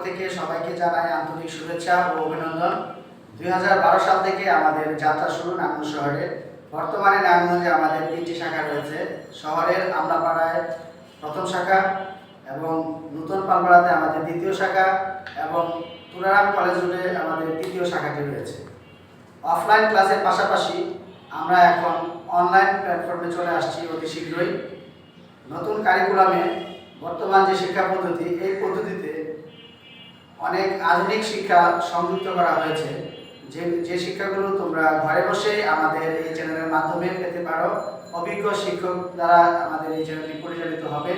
থেকে সবাইকে জানাই আন্তরিক শুভেচ্ছা ও অভিনন্দন। 2012 সাল থেকে আমাদের যাত্রা শুরু নারায়ণগঞ্জ শহরে। বর্তমানে নারায়ণগঞ্জে আমাদের 3টি শাখা রয়েছে। শহরের আমলাপাড়ায় প্রথম শাখা এবং নতুন পালপাড়াতে আমাদের দ্বিতীয় শাখা এবং তুলারাম কলেজ রোডে আমাদের তৃতীয় শাখাটি রয়েছে। অফলাইন ক্লাসের পাশাপাশি আমরা এখন অনলাইন প্ল্যাটফর্মে চলে আসছি অতি শীঘ্রই। নতুন কারিকুলামে বর্তমান যে শিক্ষা পদ্ধতি, এই পদ্ধতিতে অনেক আধুনিক শিক্ষা সংযুক্ত করা হয়েছে, যে শিক্ষাগুলো তোমরা ঘরে বসে আমাদের এই চ্যানেলের মাধ্যমে পেতে পারো। অভিজ্ঞ শিক্ষক দ্বারা আমাদের এই চ্যানেলটি পরিচালিত হবে।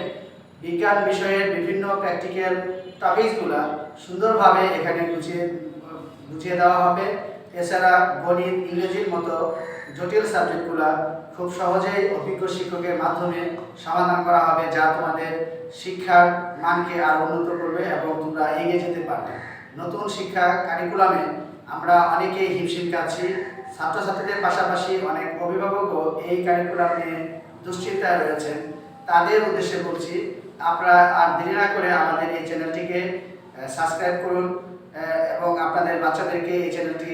বিজ্ঞান বিষয়ের বিভিন্ন প্র্যাকটিক্যাল টপিকসগুলো সুন্দরভাবে এখানে বুঝিয়ে দেওয়া হবে। এছাড়া গণিত, ইংরেজির মতো জটিল সাবজেক্টগুলো খুব সহজেই অভিজ্ঞ শিক্ষকের মাধ্যমে সমাধান করা হবে, যা তোমাদের শিক্ষার মানকে আরও উন্নত করবে এবং তোমরা এগিয়ে যেতে পারবে। নতুন শিক্ষা কারিকুলামে আমরা অনেকেই হিমশিম খাচ্ছি। ছাত্রছাত্রীদের পাশাপাশি অনেক অভিভাবকও এই কারিকুলাম নিয়ে দুশ্চিন্তায় রয়েছেন। তাদের উদ্দেশ্যে বলছি, আপনারা আর দেরি না করে আমাদের এই চ্যানেলটিকে সাবস্ক্রাইব করুন এবং আপনাদের বাচ্চাদেরকে এই চ্যানেলটি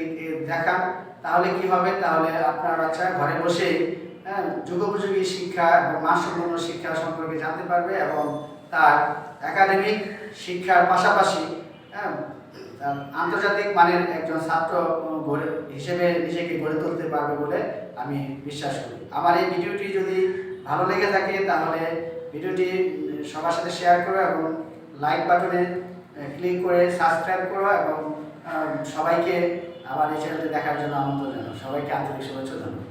দেখান। তাহলে কি হবে, তাহলে আপনার বাচ্চা ঘরে বসে যুগোপযোগী শিক্ষা এবং মানসম্পন্ন শিক্ষা সম্পর্কে জানতে পারবে এবং তার একাডেমিক শিক্ষার পাশাপাশি আন্তর্জাতিক মানের একজন ছাত্র হিসেবে নিজেকে গড়ে তুলতে পারবে বলে আমি বিশ্বাস করি। আমার এই ভিডিওটি যদি ভালো লেগে থাকে তাহলে ভিডিওটি সবার সাথে শেয়ার করো এবং লাইক বাটনে ক্লিক করে সাবস্ক্রাইব করো এবং সবাইকে আমার এই চ্যানেলটি দেখার জন্য আমন্ত্রণ জানাও। সবাইকে আন্তরিক শুভেচ্ছা জানাই।